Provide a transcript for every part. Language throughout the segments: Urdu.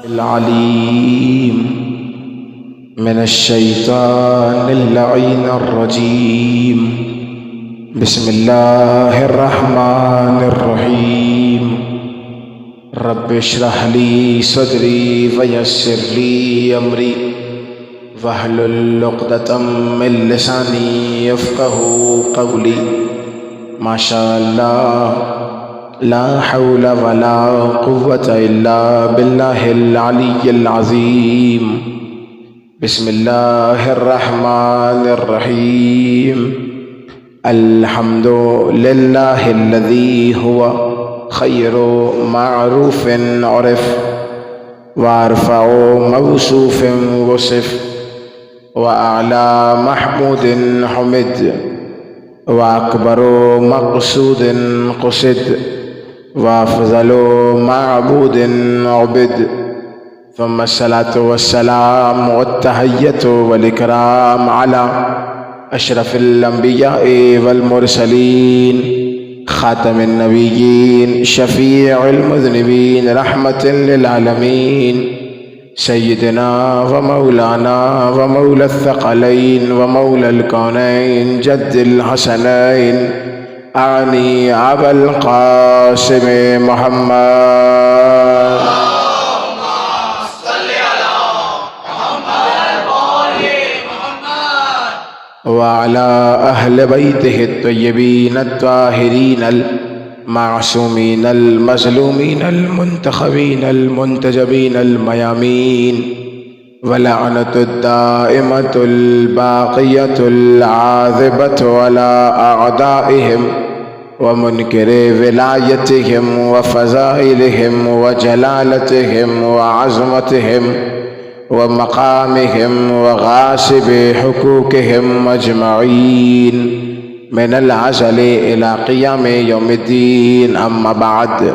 العليم من الشيطان اللعين الرجيم. بسم الله الرحمن الرحيم. رب اشرح لي صدري ويسر لي أمري واحلل عقدة من لساني يفقهوا قولي. ما شاء الله لا حول ولا قوة إلا بالله العلي العظيم. بسم الله الرحمن الرحيم. الحمد لله الذي هو خير معروف عرف وارفع موصوف وصف وأعلى محمود حمد وأكبر مقصود قصد وأفضل معبود عبد. ثم الصلاة والسلام والتحية والإكرام على أشرف الأنبياء والمرسلين خاتم النبيين شفيع المذنبين رحمة للعالمين سيدنا ومولانا ومولى الثقلين ومولى الكونين جد الحسنين أعني أبا القاسم محمد وعلى أهل بيته الطيبين الطاهرين المعصومين المظلومين المنتخبين المنتجبين الميامين. ولعنة الدائمة الباقية العاذبة على أعدائهم ومنكر ولايتهم وفضائلهم وجلالتهم وعظمتهم ومقامهم وغاصب حقوقهم أجمعين من الأزل إلى قيام يوم الدين. أما بعد،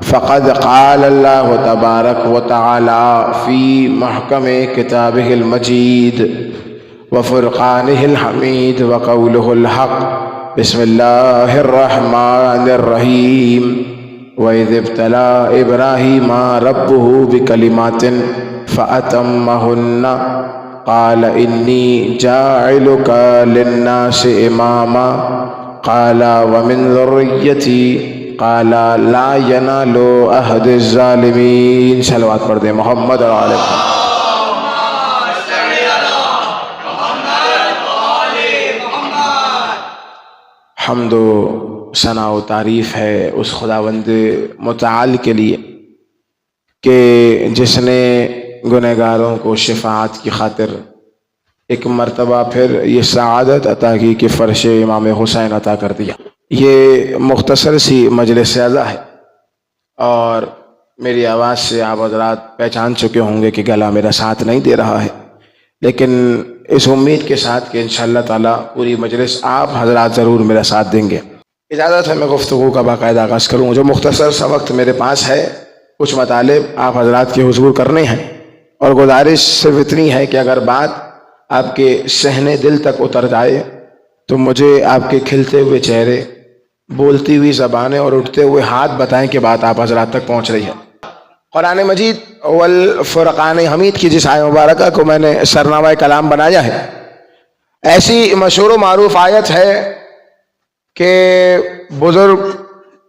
فقد قال الله تبارك وتعالى في محكم كتابه المجيد وفرقانه الحميد وقوله الحق. بسم الله الرحمن الرحيم. وإذ ابتلى إبراهيم ربه بكلمات فأتمهن قال إني جاعلك للناس إماما قال ومن ذريتي قال لا ينال عهد الظالمين. صلوات پڑھ دیں محمد اور آل محمد. حمد و ثنا و تعریف ہے اس خداوند متعال کے لیے کہ جس نے گنہگاروں کو شفاعت کی خاطر ایک مرتبہ پھر یہ سعادت عطا کی کہ فرش امام حسین عطا کر دیا. یہ مختصر سی مجلس اعزا ہے اور میری آواز سے آپ حضرات پہچان چکے ہوں گے کہ گلا میرا ساتھ نہیں دے رہا ہے، لیکن اس امید کے ساتھ کہ انشاءاللہ تعالیٰ پوری مجلس آپ حضرات ضرور میرا ساتھ دیں گے. اجازت ہے میں گفتگو کا باقاعدہ آغاز کروں. جو مختصر سا وقت میرے پاس ہے کچھ مطالب آپ حضرات کے حضور کرنے ہیں، اور گزارش صرف اتنی ہے کہ اگر بات آپ کے صحن دل تک اتر جائے تو مجھے آپ کے کھلتے ہوئے چہرے، بولتی ہوئی زبانیں اور اٹھتے ہوئے ہاتھ بتائیں کہ بات آپ حضرات تک پہنچ رہی ہے. قرآن مجید والفرقان حمید کی جس آیت مبارکہ کو میں نے سرنامہ کلام بنایا ہے، ایسی مشہور و معروف آیت ہے کہ بزرگ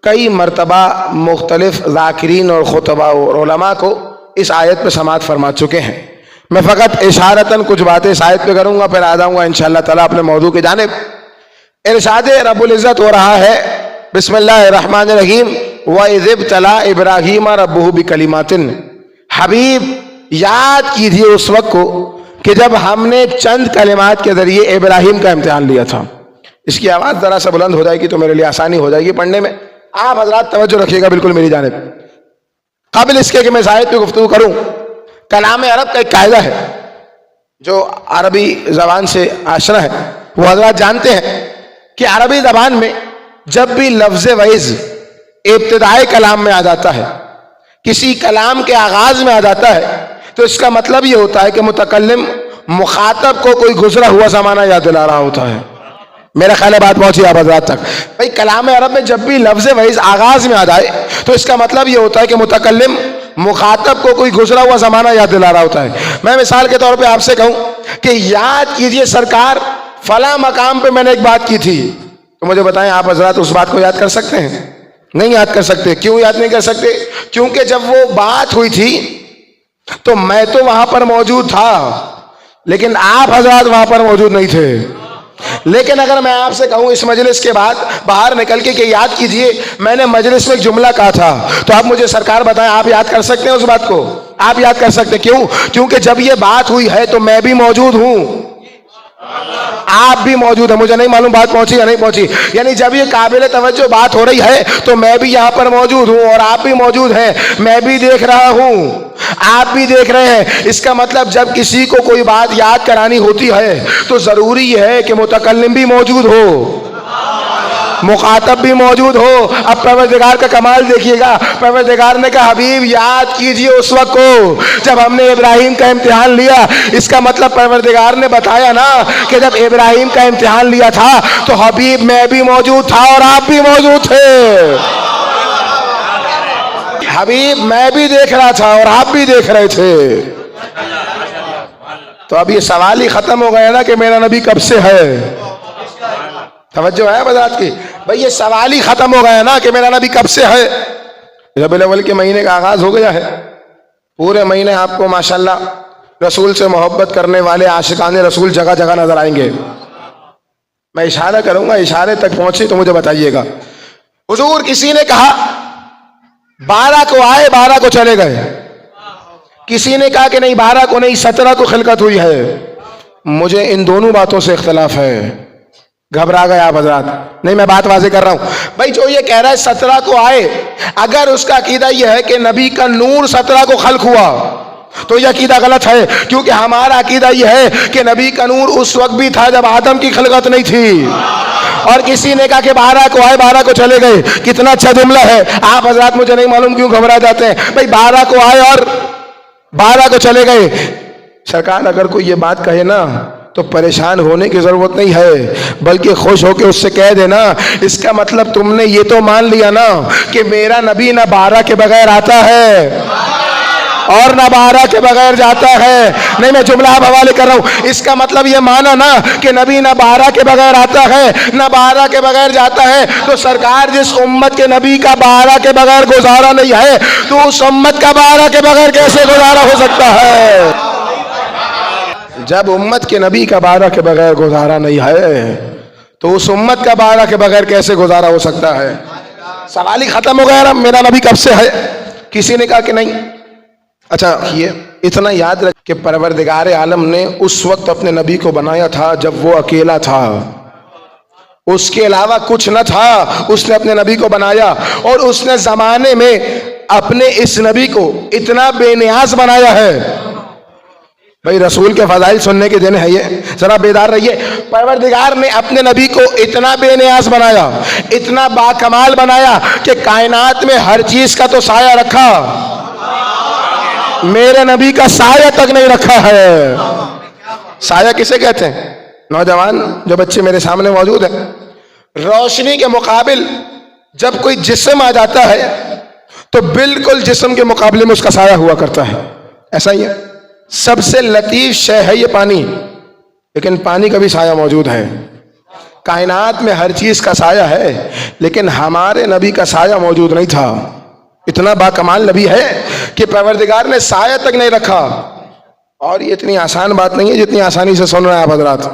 کئی مرتبہ مختلف ذاکرین اور خطبہ اور علماء کو اس آیت پہ سماعت فرما چکے ہیں. میں فقط اشارتاً کچھ باتیں اس آیت پہ کروں گا، پھر آ جاؤں گا انشاءاللہ تعالیٰ اپنے موضوع کی جانب. ارشاد رب العزت ہو رہا ہے بسم اللہ الرحمن الرحیم. وَإِذِ ابْتَلَىٰ إِبْرَاهِيمَ رَبُّهُ بِكَلِمَاتٍ. حبیب یاد کیجئے اس وقت کو کہ جب ہم نے چند کلمات کے ذریعے ابراہیم کا امتحان لیا تھا. اس کی آواز ذرا سا بلند ہو جائے گی تو میرے لیے آسانی ہو جائے گی پڑھنے میں. آپ حضرات توجہ رکھیے گا بالکل میری جانب. قبل اس کے کہ میں اس آیت پہ گفتگو کروں، کلام عرب کا ایک قاعدہ ہے جو عربی زبان سے آشنا ہے، وہ حضرات جانتے ہیں کہ عربی زبان میں جب بھی لفظ وعظ ابتدائی کلام میں آ جاتا ہے، کسی کلام کے آغاز میں آ جاتا ہے، تو اس کا مطلب یہ ہوتا ہے کہ متکلم مخاطب کو کوئی گزرا ہوا زمانہ یاد دلا رہا ہوتا ہے. میرا خیال ہے بات پہنچی آپ حضرات تک. بھائی کلام عرب میں جب بھی لفظ وعظ آغاز میں آ جائے تو اس کا مطلب یہ ہوتا ہے کہ متکلم مخاطب کو کوئی گزرا ہوا زمانہ یاد دلا رہا ہوتا ہے. میں مثال کے طور پہ آپ سے کہوں کہ یاد کیجئے سرکار فلاں مقام پہ میں نے ایک بات کی تھی, تو مجھے بتائیں آپ حضرات اس بات کو یاد کر سکتے ہیں؟ نہیں یاد کر سکتے. کیوں یاد نہیں کر سکتے؟ کیونکہ جب وہ بات ہوئی تھی تو میں تو وہاں پر موجود تھا, لیکن آپ حضرات وہاں پر موجود نہیں تھے. لیکن اگر میں آپ سے کہوں اس مجلس کے بعد باہر نکل کے کہ یاد کیجئے میں نے مجلس میں ایک جملہ کہا تھا, تو آپ مجھے سرکار بتائیں آپ یاد کر سکتے ہیں اس بات کو؟ آپ یاد کر سکتے. کیوں؟ کیونکہ جب یہ بات ہوئی ہے تو میں بھی موجود ہوں, آپ بھی موجود ہیں. مجھے نہیں معلوم بات پہنچی یا نہیں پہنچی. یعنی جب یہ قابل توجہ بات ہو رہی ہے تو میں بھی یہاں پر موجود ہوں اور آپ بھی موجود ہیں. میں بھی دیکھ رہا ہوں, آپ بھی دیکھ رہے ہیں. اس کا مطلب جب کسی کو کوئی بات یاد کرانی ہوتی ہے تو ضروری ہے کہ متکلم بھی موجود ہو, مخاطب بھی موجود ہو. اب پروردگار کا کمال دیکھیے گا. پروردگار نے کہا حبیب یاد کیجئے اس وقت کو جب ہم نے ابراہیم کا امتحان لیا. اس کا مطلب پروردگار نے بتایا نا کہ جب ابراہیم کا امتحان لیا تھا تو حبیب میں بھی موجود تھا اور آپ بھی موجود تھے. حبیب میں بھی دیکھ رہا تھا اور آپ بھی دیکھ رہے تھے. تو اب یہ سوال ہی ختم ہو گیا نا کہ میرا نبی کب سے ہے. توجہ ہے بذات کی؟ بھئی یہ سوال ہی ختم ہو گیا نا کہ میرا نبی کب سے ہے. ربیع الاول کے مہینے کا آغاز ہو گیا ہے. پورے مہینے آپ کو ماشاءاللہ رسول سے محبت کرنے والے عاشقان رسول جگہ جگہ نظر آئیں گے. میں اشارہ کروں گا, اشارے تک پہنچے تو مجھے بتائیے گا. حضور کسی نے کہا 12 کو آئے 12 کو چلے گئے. کسی نے کہا کہ نہیں 12 کو نہیں 17 کو خلقت ہوئی ہے. مجھے ان دونوں باتوں سے اختلاف ہے. گھبرا گئے آپ حضرات؟ نہیں میں بات واضح کر رہا ہوں. بھائی جو یہ کہہ رہا ہے 17 کو آئے, اگر اس کا عقیدہ یہ ہے کہ نبی کا نور 17 کو خلق ہوا تو یہ عقیدہ غلط ہے. کیونکہ ہمارا عقیدہ یہ ہے کہ نبی کا نور اس وقت بھی تھا جب آدم کی خلقت نہیں تھی. اور کسی نے کہا کہ 12 کو آئے 12 کو چلے گئے. کتنا اچھا جملہ ہے. آپ حضرات مجھے نہیں معلوم کیوں گھبرا جاتے ہیں. بھائی 12 کو آئے اور 12 کو چلے گئے. سرکار اگر کوئی یہ بات کہے نا تو پریشان ہونے کی ضرورت نہیں ہے, بلکہ خوش ہو کے اس سے کہہ دینا اس کا مطلب تم نے یہ تو مان لیا نا کہ میرا نبی نہ 12 کے بغیر آتا ہے اور نہ 12 کے بغیر جاتا ہے. نہیں میں جملہ آپ حوالے کر رہا ہوں. اس کا مطلب یہ مانا نا کہ نبی نہ 12 کے بغیر آتا ہے نہ 12 کے بغیر جاتا ہے. تو سرکار جس امت کے نبی کا 12 کے بغیر گزارا نہیں ہے تو اس امت کا 12 کے بغیر کیسے گزارا ہو سکتا ہے؟ جب امت کے نبی کا 12 کے بغیر گزارا نہیں ہے تو اس امت کا 12 کے بغیر کیسے گزارا ہو سکتا ہے؟ سوال ہی ختم ہو گیا. میرا نبی کب سے ہے؟ کسی نے کہا کہ نہیں. اچھا یہ اتنا یاد رکھ کہ پروردگار عالم نے اس وقت اپنے نبی کو بنایا تھا جب وہ اکیلا تھا, اس کے علاوہ کچھ نہ تھا. اس نے اپنے نبی کو بنایا اور اس نے زمانے میں اپنے اس نبی کو اتنا بے نیاز بنایا ہے. بھئی رسول کے فضائل سننے کے دن ہے یہ, ذرا بیدار رہیے. پروردگار نے اپنے نبی کو اتنا بے نیاز بنایا, اتنا باکمال بنایا کہ کائنات میں ہر چیز کا تو سایہ رکھا, میرے نبی کا سایہ تک نہیں رکھا ہے. سایہ کسے کہتے ہیں؟ نوجوان جو بچے میرے سامنے موجود ہیں, روشنی کے مقابل جب کوئی جسم آ جاتا ہے تو بالکل جسم کے مقابلے میں اس کا سایہ ہوا کرتا ہے. ایسا ہی ہے. سب سے لطیف شے ہے یہ پانی, لیکن پانی کا بھی سایہ موجود ہے. کائنات میں ہر چیز کا سایہ ہے لیکن ہمارے نبی کا سایہ موجود نہیں تھا. اتنا باکمال نبی ہے کہ پروردگار نے سایہ تک نہیں رکھا. اور یہ اتنی آسان بات نہیں ہے جتنی آسانی سے سن رہے ہیں آپ حضرات.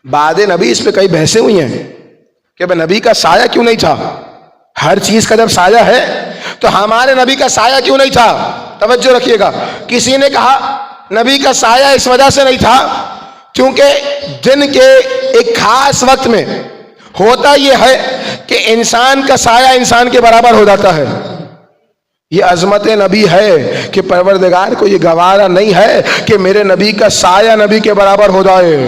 بعد نبی اس پہ کئی بحثیں ہوئی ہیں کہ بھئی نبی کا سایہ کیوں نہیں تھا. ہر چیز کا جب سایہ ہے تو ہمارے نبی کا سایہ کیوں نہیں تھا؟ توجہ رکھیے گا. کسی نے کہا نبی کا سایہ اس وجہ سے نہیں تھا کیونکہ دن کے ایک خاص وقت میں ہوتا یہ ہے کہ انسان کا سایہ انسان کے برابر ہو جاتا ہے. یہ عظمت نبی ہے کہ پروردگار کو یہ گوارا نہیں ہے کہ میرے نبی کا سایہ نبی کے برابر ہو جائے.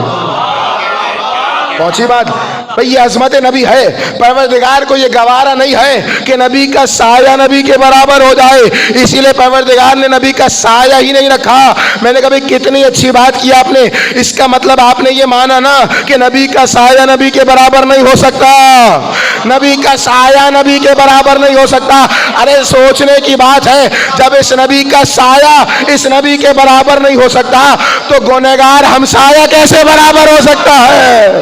پہنچی بات؟ بھئی یہ عظمت نبی ہے. پروردگار کو یہ گوارا نہیں ہے کہ نبی کا سایہ نبی کے برابر ہو جائے، اسی لیے پروردگار نے نبی کا سایہ ہی نہیں رکھا. میں نے کہا بھئی کتنی اچھی بات کی آپ نے. اس کا مطلب آپ نے یہ مانا نا کہ نبی کا سایہ نبی کے برابر نہیں ہو سکتا، نبی کا سایہ نبی کے برابر نہیں ہو سکتا. ارے سوچنے کی بات ہے، جب اس نبی کا سایہ اس نبی کے برابر نہیں ہو سکتا تو گنہگار ہمسایہ کیسے برابر ہو سکتا ہے؟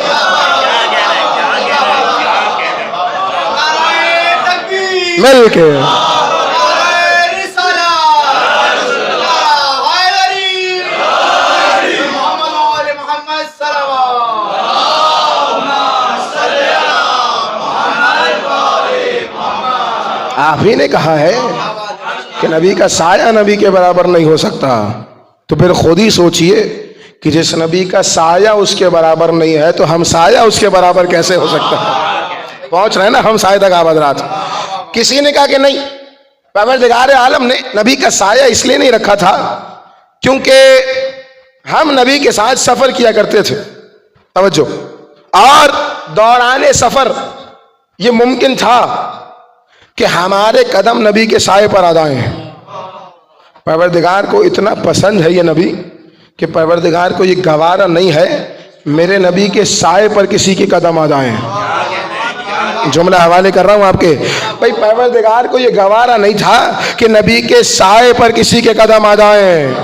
مل کے آپ ہی نے کہا ہے کہ نبی کا سایہ نبی کے برابر نہیں ہو سکتا، تو پھر خود ہی سوچئے کہ جس نبی کا سایہ اس کے برابر نہیں ہے تو ہم سایہ اس کے برابر کیسے ہو سکتا ہے؟ پہنچ رہے ہیں نا ہم سایہ تک آپ حضرات. کسی نے کہا کہ نہیں، پروردگار عالم نے نبی کا سایہ اس لیے نہیں رکھا تھا کیونکہ ہم نبی کے ساتھ سفر کیا کرتے تھے. توجہ. اور دوران سفر یہ ممکن تھا کہ ہمارے قدم نبی کے سائے پر آ جائیں. پروردگار کو اتنا پسند ہے یہ نبی کہ پروردگار کو یہ گوارا نہیں ہے میرے نبی کے سائے پر کسی کے قدم آ جائیں. جملہ حوالے کر رہا ہوں آپ کے. بھئی پروردگار کو یہ گوارا نہیں تھا کہ نبی کے سائے پر کسی کے قدم آ جائیں.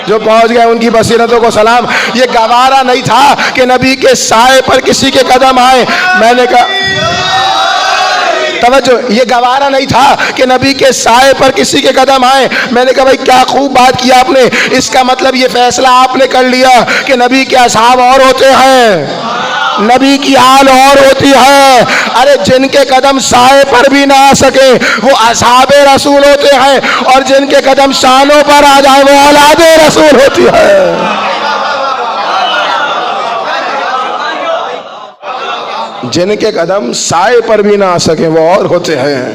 جو پہنچ گئے ان کی بصیرتوں کو سلام. یہ گوارا نہیں تھا کہ نبی کے سائے پر کسی کے قدم آئے. میں نے کہا توجہ، یہ گوارا نہیں تھا کہ نبی کے سائے پر کسی کے قدم آئے. میں نے کہا بھائی کیا خوب بات کیا آپ نے. اس کا مطلب یہ فیصلہ آپ نے کر لیا کہ نبی کے اصحاب اور ہوتے ہیں، نبی کی حال اور ہوتی ہے. ارے جن کے قدم سائے پر بھی نہ آ سکے وہ اصحاب رسول ہوتے ہیں، اور جن کے قدم شانوں پر آ جائے وہ اولاد رسول ہوتی ہے. جن کے قدم سائے پر بھی نہ آ سکے وہ اور ہوتے ہیں.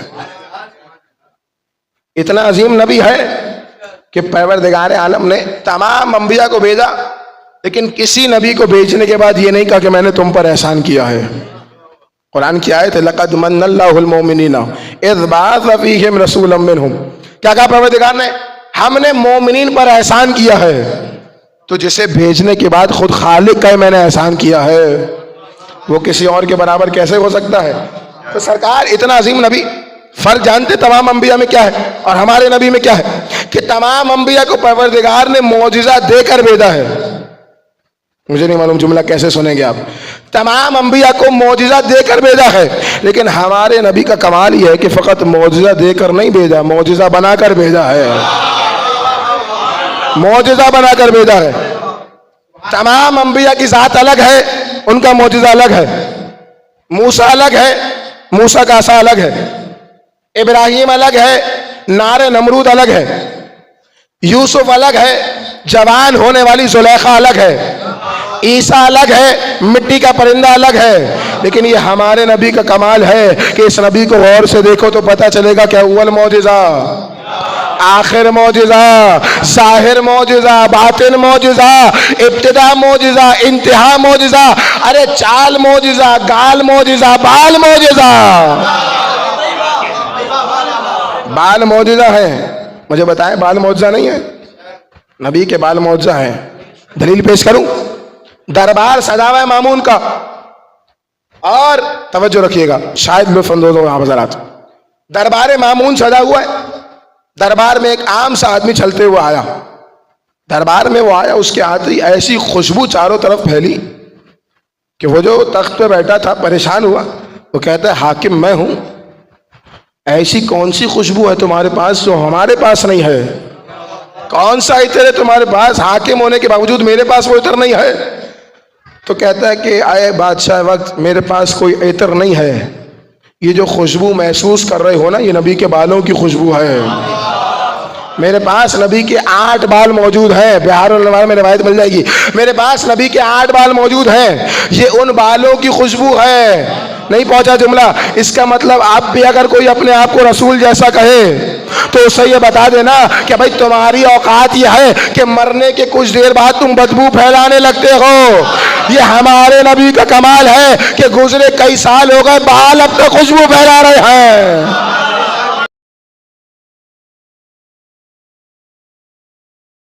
اتنا عظیم نبی ہے کہ پروردگار عالم نے تمام انبیاء کو بھیجا، لیکن کسی نبی کو بھیجنے کے بعد یہ نہیں کہا کہ میں نے تم پر احسان کیا ہے. قرآن کی آیت ہے لقد من اللہ المؤمنین اذ بعث فیہم رسولا منہم. کیا کہا پروردگار نے؟ ہم نے مومنین پر احسان کیا ہے. تو جسے بھیجنے کے بعد خود خالق کا میں نے احسان کیا ہے، وہ کسی اور کے برابر کیسے ہو سکتا ہے؟ تو سرکار اتنا عظیم نبی. فرق جانتے تمام انبیاء میں کیا ہے اور ہمارے نبی میں کیا ہے؟ کہ تمام انبیاء کو پروردگار نے معجزہ دے کر بھیجا ہے. مجھے نہیں معلوم جملہ کیسے سنیں گے آپ. تمام انبیاء کو معجزہ دے کر بھیجا ہے، لیکن ہمارے نبی کا کمال یہ ہے کہ فقط معجزہ دے کر نہیں بھیجا، معجزہ بنا کر بھیجا ہے. معجزہ بنا کر بھیجا ہے. تمام انبیاء کی ذات الگ ہے، ان کا معجزہ الگ ہے. موسیٰ الگ ہے، موسیٰ کا عصا الگ ہے. ابراہیم الگ ہے، نار نمرود الگ ہے. یوسف الگ ہے، جوان ہونے والی زلیخا الگ ہے. عیسیٰ الگ ہے، مٹی کا پرندہ الگ ہے. لیکن یہ ہمارے نبی کا کمال ہے کہ اس نبی کو غور سے دیکھو تو پتہ چلے گا کہ اول معجزہ، آخر معجزہ، ظاہر معجزہ، باطن معجزہ، ابتدا معجزہ، انتہا معجزہ. ارے چال معجزہ، گال معجزہ، بال معجزہ. بال معجزہ ہے. مجھے بتائیں بال معجزہ نہیں ہے؟ نبی کے بال معجزہ ہیں. دلیل پیش کروں؟ دربار سجا ہوا ہے مامون کا، اور توجہ رکھیے گا شاید لطف اندوز ہو آپ حضرات. دربار مامون سجا ہوا ہے. دربار میں ایک عام سا آدمی چلتے ہوئے آیا. دربار میں وہ آیا، اس کے آتے ہی ایسی خوشبو چاروں طرف پھیلی کہ وہ جو تخت پہ بیٹھا تھا پریشان ہوا. وہ کہتا ہے حاکم میں ہوں، ایسی کون سی خوشبو ہے تمہارے پاس جو ہمارے پاس نہیں ہے؟ کون سا عطر ہے تمہارے پاس حاکم ہونے کے باوجود میرے پاس وہ عطر نہیں ہے؟ تو کہتا ہے کہ آئے بادشاہ وقت، میرے پاس کوئی عطر نہیں ہے. یہ جو خوشبو محسوس کر رہے ہو نا، یہ نبی کے بالوں کی خوشبو ہے. میرے پاس نبی کے 8 بال موجود ہیں. بہار الانوار میں روایت مل جائے گی. میرے پاس نبی کے 8 بال موجود ہیں. یہ ان بالوں کی خوشبو ہے. نہیں پہنچا جملہ؟ اس کا مطلب آپ بھی اگر کوئی اپنے آپ کو رسول جیسا کہے تو اسے یہ بتا دینا کہ بھائی تمہاری اوقات یہ ہے کہ مرنے کے کچھ دیر بعد تم بدبو پھیلانے لگتے ہو۔ یہ ہمارے نبی کا کمال ہے کہ گزرے کئی سال ہو گئے بال اب تک خوشبو پھیلا رہے ہیں۔